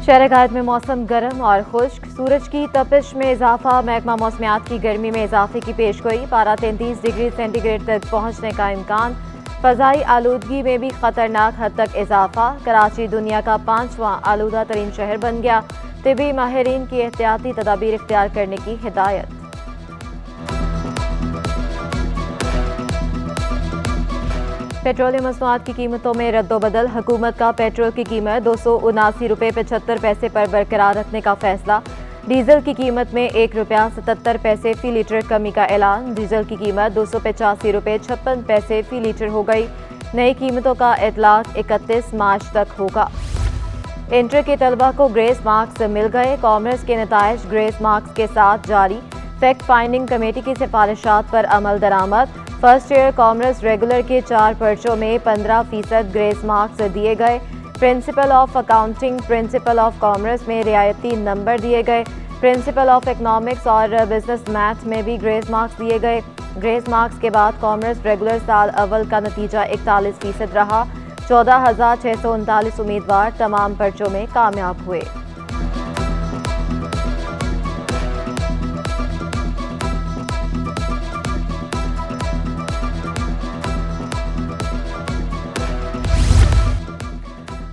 شہر گھاٹ میں موسم گرم اور خشک، سورج کی تپش میں اضافہ، محکمہ موسمیات کی گرمی میں اضافے کی پیشگوئی، پارہ 33 ڈگری سینٹی گریڈ تک پہنچنے کا امکان، فضائی آلودگی میں بھی خطرناک حد تک اضافہ، کراچی دنیا کا 5واں آلودہ ترین شہر بن گیا، طبی ماہرین کی احتیاطی تدابیر اختیار کرنے کی ہدایت۔ پیٹرولیم مصنوعات کی قیمتوں میں رد و بدل، حکومت کا پیٹرول کی قیمت 279 روپے 75 پیسے پر برقرار رکھنے کا فیصلہ، ڈیزل کی قیمت میں 1 روپیہ 77 پیسے فی لیٹر کمی کا اعلان، ڈیزل کی قیمت 285 روپے 56 پیسے فی لیٹر ہو گئی، نئی قیمتوں کا اطلاق 31 مارچ تک ہوگا۔ انٹر کے طلبہ کو گریس مارکس مل گئے، کامرس کے نتائج گریس مارکس کے ساتھ جاری، فیکٹ فائنڈنگ کمیٹی کی سفارشات پر عمل درآمد، فرسٹ ایئر کامرس ریگولر کے 4 پرچوں میں 15% گریس مارکس دیے گئے، principle of accounting, principle of commerce میں رعایتی نمبر دیے گئے، پرنسپل آف اکنامکس اور بزنس میتھ میں بھی گریس مارکس دیے گئے۔ گریس مارکس کے بعد کامرس ریگولر سال اول کا نتیجہ 41% رہا، 14,639 امیدوار تمام پرچوں میں کامیاب ہوئے۔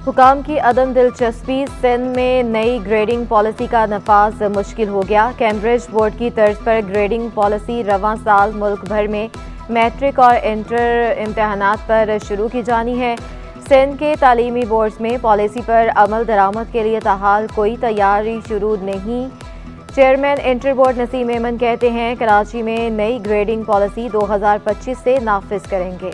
حکام کی عدم دلچسپی، سندھ میں نئی گریڈنگ پالیسی کا نفاذ مشکل ہو گیا، کیمبرج بورڈ کی طرز پر گریڈنگ پالیسی رواں سال ملک بھر میں میٹرک اور انٹر امتحانات پر شروع کی جانی ہے۔ سندھ کے تعلیمی بورڈز میں پالیسی پر عمل درآمد کے لیے تاحال کوئی تیاری شروع نہیں۔ چیئرمین انٹر بورڈ نسیم ایمن کہتے ہیں کراچی میں نئی گریڈنگ پالیسی 2025 سے نافذ کریں گے۔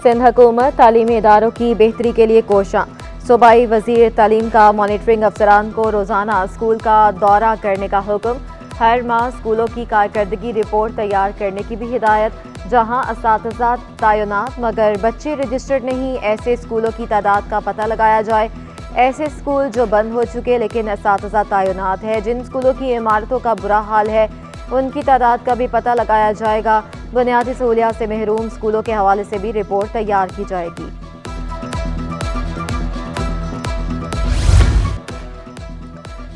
سندھ حکومت تعلیمی اداروں کی بہتری کے لیے کوشاں، صوبائی وزیر تعلیم کا مانیٹرنگ افسران کو روزانہ اسکول کا دورہ کرنے کا حکم، ہر ماہ اسکولوں کی کارکردگی رپورٹ تیار کرنے کی بھی ہدایت، جہاں اساتذہ تعینات مگر بچے رجسٹرڈ نہیں، ایسے اسکولوں کی تعداد کا پتہ لگایا جائے، ایسے اسکول جو بند ہو چکے لیکن اساتذہ تعینات ہے، جن اسکولوں کی عمارتوں کا برا حال ہے ان کی تعداد کا بھی پتہ لگایا جائے گا، بنیادی سہولیات سے محروم اسکولوں کے حوالے سے بھی رپورٹ تیار کی جائے گی۔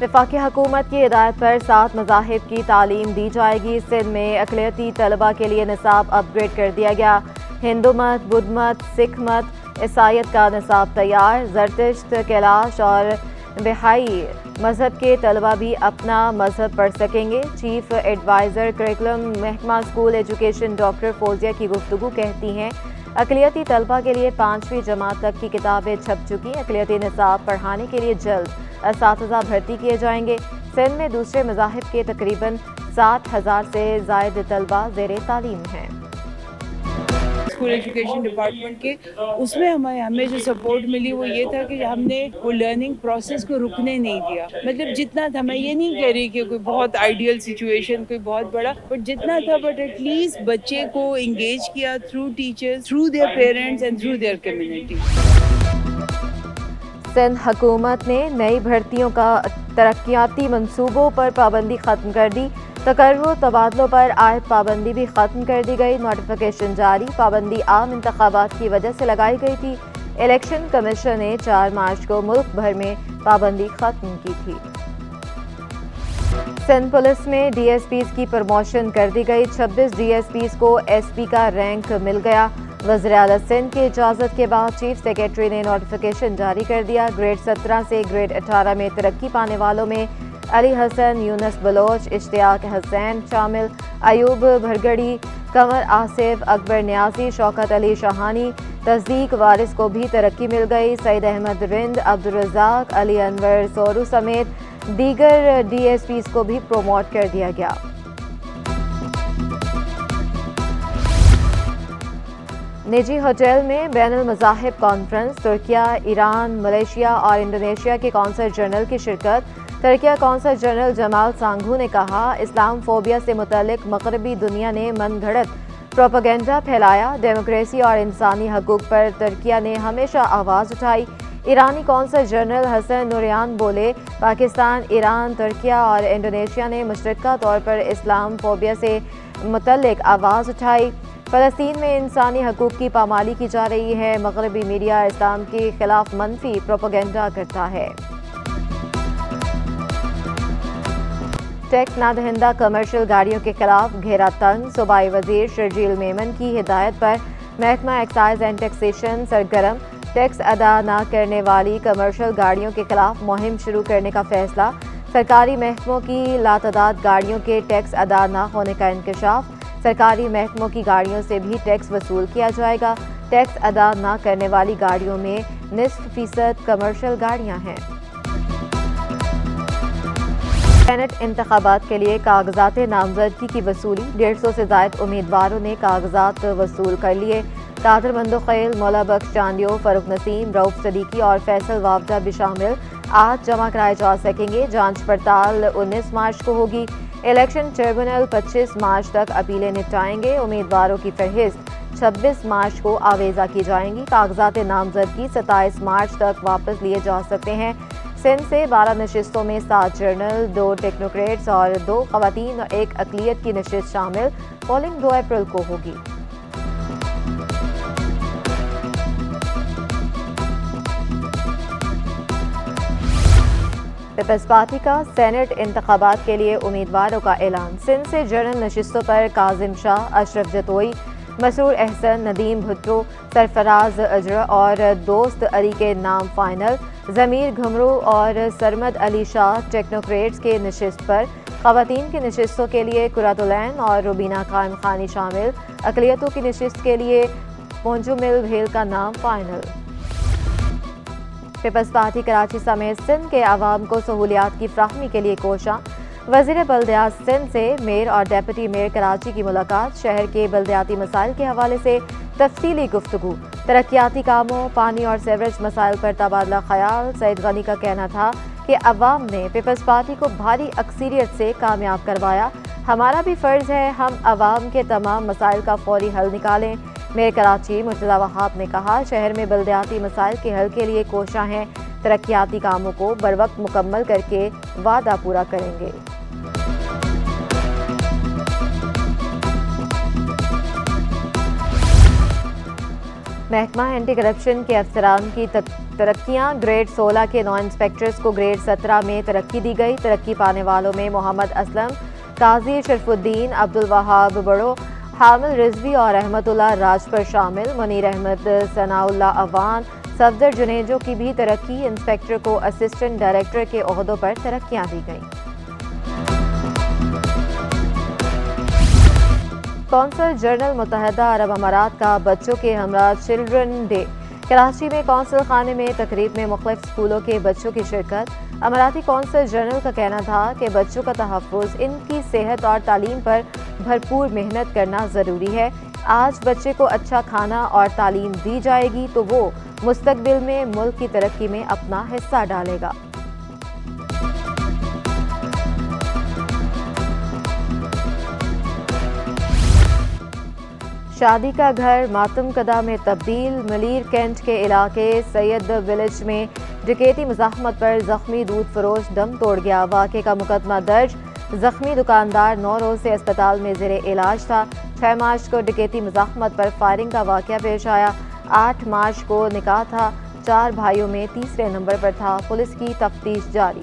وفاقی حکومت کی ہدایت پر 7 مذاہب کی تعلیم دی جائے گی، سندھ میں اقلیتی طلبہ کے لیے نصاب اپ گریڈ کر دیا گیا، ہندو مت، بدھ مت، سکھ مت، عیسائیت کا نصاب تیار، زرتشت، کیلاش اور بہائی مذہب کے طلبہ بھی اپنا مذہب پڑھ سکیں گے۔ چیف ایڈوائزر کریکولم محکمہ اسکول ایجوکیشن ڈاکٹر فوزیہ کی گفتگو کہتی ہیں اقلیتی طلبہ کے لیے 5ویں جماعت تک کی کتابیں چھپ چکی، اقلیتی نصاب پڑھانے کے لیے جلد اساتذہ بھرتی کیے جائیں گے۔ سندھ میں دوسرے مذاہب کے تقریباً 60,000 سے زائد طلبہ زیر تعلیم ہیں۔ اسکول ایجوکیشن ڈپارٹمنٹ کے اس میں ہمیں جو سپورٹ ملی وہ یہ تھا کہ ہم نے وہ لرننگ پروسیس کو رکنے نہیں دیا، مطلب جتنا تھا، میں یہ نہیں کہہ رہی کہ کوئی بہت آئیڈیل سچویشن کوئی بہت بڑا، بٹ جتنا تھا، بٹ ایٹ لیسٹ بچے کو انگیج کیا through teachers, through their parents and through their community. Sindh حکومت نے نئی بھرتیوں کا ترقیاتی منصوبوں پر پابندی ختم کر دی، تقرر و تبادلوں پر عائد پابندی بھی ختم کر دی گئی، نوٹیفیکیشن جاری، پابندی عام انتخابات کی وجہ سے لگائی گئی تھی، الیکشن کمیشن نے 4 مارچ کو ملک بھر میں پابندی ختم کی تھی۔ سندھ پولیس میں ڈی ایس پیز کی پروموشن کر دی گئی، 26 ڈی ایس پیز کو ایس پی کا رینک مل گیا، وزیراعلیٰ سندھ کی اجازت کے بعد چیف سیکریٹری نے نوٹیفیکیشن جاری کر دیا، گریڈ 17 سے گریڈ 18 میں ترقی پانے والوں میں علی حسن، یونس بلوچ، اشتیاق حسین شامل، ایوب بھرگڑی، قمر آصف، اکبر نیازی، شوکت علی شاہانی، تصدیق وارث کو بھی ترقی مل گئی، سعید احمد رند، عبدالرزاق، علی انور سورو سمیت دیگر ڈی ایس پیز کو بھی پروموٹ کر دیا گیا۔ نجی ہوٹل میں بین المذاہب کانفرنس، ترکیہ، ایران، ملیشیا اور انڈونیشیا کے کونسل جنرل کی شرکت، ترکیہ کونسل جنرل جمال سانگھو نے کہا اسلام فوبیا سے متعلق مغربی دنیا نے من گھڑت پروپیگنڈا پھیلایا، ڈیموکریسی اور انسانی حقوق پر ترکیہ نے ہمیشہ آواز اٹھائی۔ ایرانی کونسل جنرل حسن نوریان بولے پاکستان، ایران، ترکیہ اور انڈونیشیا نے مشترکہ طور پر اسلام فوبیا سے متعلق آواز اٹھائی، فلسطین میں انسانی حقوق کی پامالی کی جا رہی ہے، مغربی میڈیا اسلام کے خلاف منفی پروپیگنڈا کرتا ہے۔ ٹیکس نہ دہندہ کمرشل گاڑیوں کے خلاف گھیرا تنگ، صوبائی وزیر شرجیل میمن کی ہدایت پر محکمہ ایکسائز اینڈ ٹیکسیشن سرگرم، ٹیکس ادا نہ کرنے والی کمرشل گاڑیوں کے خلاف مہم شروع کرنے کا فیصلہ، سرکاری محکموں کی لاتعداد گاڑیوں کے ٹیکس ادا نہ ہونے کا انکشاف، سرکاری محکموں کی گاڑیوں سے بھی ٹیکس وصول کیا جائے گا، ٹیکس ادا نہ کرنے والی گاڑیوں میں 0.5% کمرشل گاڑیاں ہیں۔ سینٹ انتخابات کے لیے کاغذات نامزدگی کی وصولی، 150 سے زائد امیدواروں نے کاغذات وصول کر لیے۔ قادر مندوخیل، مولا بخش چاندیو، فاروق نسیم، رؤف صدیقی اور فیصل وابڈہ بھی شامل آج جمع کرائے جا سکیں گے۔ جانچ پڑتال 19 مارچ کو ہوگی۔ الیکشن ٹریبونل 25 مارچ تک اپیلیں نپٹائیں گے۔ امیدواروں کی فہرست 26 مارچ کو آویزہ کی جائیں گی۔ کاغذات نامزدگی 27 مارچ تک واپس لیے جا سکتے ہیں۔ سندھ سے 12 نشستوں میں 7 جنرل، 2 ٹیکنوکریٹس اور 2 خواتین اور 1 اقلیت کی نشست شامل۔ پولنگ 2 اپریل کو ہوگی۔ پیپلز پارٹی کا سینٹ انتخابات کے لیے امیدواروں کا اعلان۔ سندھ سے جنرل نشستوں پر کاظم شاہ، اشرف جتوئی، مسرور احسن، ندیم بھٹو، سرفراز اجرا اور دوست علی کے نام فائنل۔ ضمیر گھمرو اور سرمد علی شاہ ٹیکنوکریٹس کے نشست پر۔ خواتین کی نشستوں کے لیے قرۃ العین اور روبینہ قائم خانی شامل۔ اقلیتوں کی نشست کے لیے پونجو مل بھیل کا نام فائنل۔ پیپلز پارٹی کراچی سمیت سندھ کے عوام کو سہولیات کی فراہمی کے لیے کوشاں۔ وزیر بلدیات سندھ سے میئر اور ڈیپٹی میئر کراچی کی ملاقات، شہر کے بلدیاتی مسائل کے حوالے سے تفصیلی گفتگو، ترقیاتی کاموں، پانی اور سیوریج مسائل پر تبادلہ خیال۔ سعید غنی کا کہنا تھا کہ عوام نے پیپلز پارٹی کو بھاری اکثریت سے کامیاب کروایا، ہمارا بھی فرض ہے ہم عوام کے تمام مسائل کا فوری حل نکالیں۔ میئر کراچی مرتضی وہاب نے کہا شہر میں بلدیاتی مسائل کے حل کے لیے کوشاں ہیں، ترقیاتی کاموں کو بروقت مکمل کر کے وعدہ پورا کریں گے۔ محکمہ اینٹی کرپشن کے افسران کی ترقیاں، گریڈ 16 کے 9 انسپیکٹرز کو گریڈ 17 میں ترقی دی گئی۔ ترقی پانے والوں میں محمد اسلم، قاضی شرف الدین، عبدالوہاب بڑو، حامل رضوی اور احمد اللہ راجپر شامل۔ منیر احمد، ثناء اللہ اوان، صفدر جنیجو کی بھی ترقی۔ انسپیکٹر کو اسسٹنٹ ڈائریکٹر کے عہدوں پر ترقیاں دی گئیں۔ کونسل جنرل متحدہ عرب امارات کا بچوں کے ہمراہ چلڈرن ڈے۔ کراچی میں کونسل خانے میں تقریب میں مختلف اسکولوں کے بچوں کی شرکت۔ اماراتی کونسل جنرل کا کہنا تھا کہ بچوں کا تحفظ، ان کی صحت اور تعلیم پر بھرپور محنت کرنا ضروری ہے۔ آج بچے کو اچھا کھانا اور تعلیم دی جائے گی تو وہ مستقبل میں ملک کی ترقی میں اپنا حصہ ڈالے گا۔ شادی کا گھر ماتم کدہ میں تبدیل۔ ملیر کینٹ کے علاقے سید ولیج میں ڈکیتی مزاحمت پر زخمی دودھ فروش دم توڑ گیا۔ واقعے کا مقدمہ درج، زخمی دکاندار 9 روز سے اسپتال میں زیر علاج تھا۔ 6 مارچ کو ڈکیتی مزاحمت پر فائرنگ کا واقعہ پیش آیا۔ 8 مارچ کو نکاح تھا، 4 بھائیوں میں تیسرے نمبر پر تھا۔ پولیس کی تفتیش جاری۔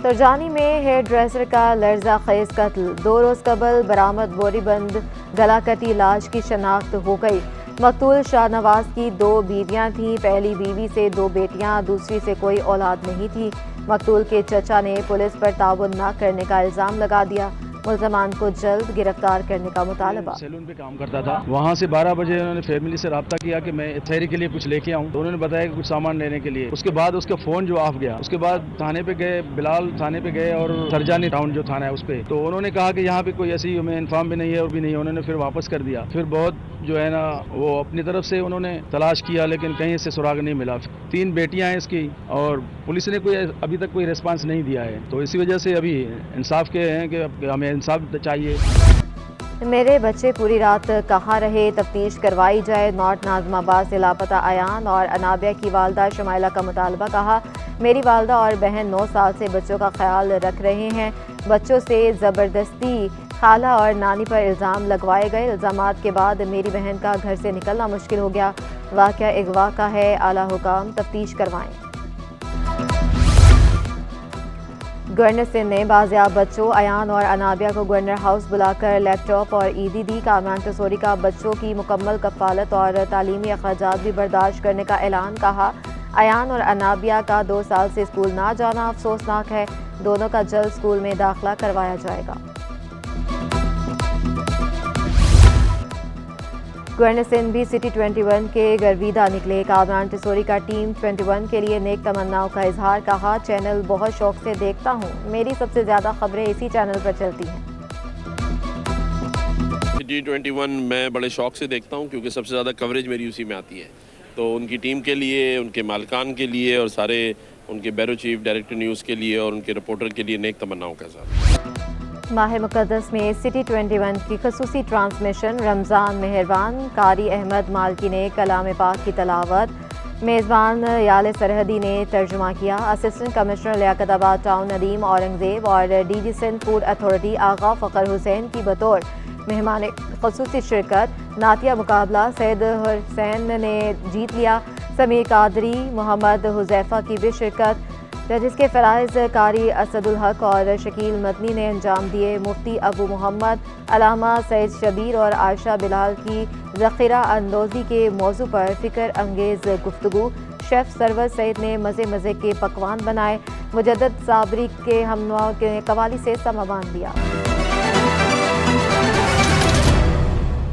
ترجانی میں ہیئر ڈریسر کا لرزہ خیز قتل، 2 روز قبل برآمد بوری بند گلا کٹی لاش کی شناخت ہو گئی۔ مقتول شاہ نواز کی 2 بیویاں تھیں، پہلی بیوی سے 2 بیٹیاں، دوسری سے کوئی اولاد نہیں تھی۔ مقتول کے چچا نے پولیس پر تعاون نہ کرنے کا الزام لگا دیا۔ ملزمان کو جلد گرفتار کرنے کا مطالبہ۔ سیلون پہ کام کرتا تھا، وہاں سے 12 بجے انہوں نے فیملی سے رابطہ کیا کہ میں تھیری کے لیے کچھ لے کے آؤں، تو انہوں نے بتایا کہ کچھ سامان لینے کے لیے۔ اس کے بعد اس کا فون جو آف گیا، اس کے بعد تھانے پہ گئے، بلال تھانے پہ گئے اور ترجانی ٹاؤن جو تھانہ ہے اس پہ، تو انہوں نے کہا کہ یہاں پہ کوئی ایسی ہمیں انفارم بھی نہیں ہے اور بھی نہیں ہے۔ انہوں نے پھر واپس کر دیا۔ پھر بہت جو ہے نا وہ اپنی طرف سے انہوں نے تلاش کیا لیکن کہیں سے سراغ نہیں ملا۔ 3 بیٹیاں ہیں اس کی اور پولیس نے کوئی ابھی تک کوئی ریسپانس نہیں دیا ہے، تو اسی وجہ سے ابھی انصاف کے ہیں کہ ہمیں انصاف چاہیے۔ میرے بچے پوری رات کہاں رہے، تفتیش کروائی جائے۔ نارتھ ناظم آباد سے لاپتہ ایان اور انابیہ کی والدہ شمائلہ کا مطالبہ، کہا میری والدہ اور بہن 9 سال سے بچوں کا خیال رکھ رہے ہیں. بچوں سے زبردستی خالہ اور نانی پر الزام لگوائے گئے. الزامات کے بعد میری بہن کا گھر سے نکلنا مشکل ہو گیا. واقعہ اغوا کا ہے. اعلیٰ حکام تفتیش کروائیں. گورنر سندھ نے بازیاب بچوں ایان اور انابیہ کو گورنر ہاؤس بلا کر لیپ ٹاپ اور عیدی دی. کامران ٹسوری کا بچوں کی مکمل کفالت اور تعلیمی اخراجات بھی برداشت کرنے کا اعلان. کہا ایان اور انابیہ کا 2 سال سے اسکول نہ جانا افسوسناک ہے. دونوں کا جلد اسکول میں داخلہ کروایا جائے گا. گورنر سندھ بھی سٹی 21 کے گرویدہ نکلے. کامران ٹسوری کا ٹیم 21 کے لیے نیک تمناؤں کا اظہار. کہا چینل بہت شوق سے دیکھتا ہوں. میری سب سے زیادہ خبریں اسی چینل پر چلتی ہیں. سٹی 21 میں بڑے شوق سے دیکھتا ہوں کیونکہ سب سے زیادہ کوریج میری اسی میں آتی ہے. تو ان کی ٹیم کے لیے, ان کے مالکان کے لیے اور سارے ان کے بیورو چیف ڈائریکٹر نیوز کے لیے اور ان کے رپورٹر کے لیے نیک تمناؤں کا اظہار. ماہ مقدس میں سٹی 21 کی خصوصی ٹرانسمیشن. رمضان مہربان. قاری احمد مالکی نے کلام پاک کی تلاوت. میزبان یال سرحدی نے ترجمہ کیا. اسسٹنٹ کمشنر لیاقت آباد ٹاؤن ندیم اورنگزیب اور D G Sindh food authority Agha Fakhar Hussain کی بطور مہمان خصوصی شرکت. نعتیہ مقابلہ سید حسین نے جیت لیا. سمیر قادری, محمد حذیفہ کی بھی شرکت. جس کے فرائض قاری اسد الحق اور شکیل مدنی نے انجام دیے. مفتی ابو محمد, علامہ سید شبیر اور عائشہ بلال کی ذخیرہ اندوزی کے موضوع پر فکر انگیز گفتگو. شیف سرور سعید نے مزے مزے کے پکوان بنائے. مجدد صابری کے ہم نوا کے قوالی سے سماں باندھ دیا.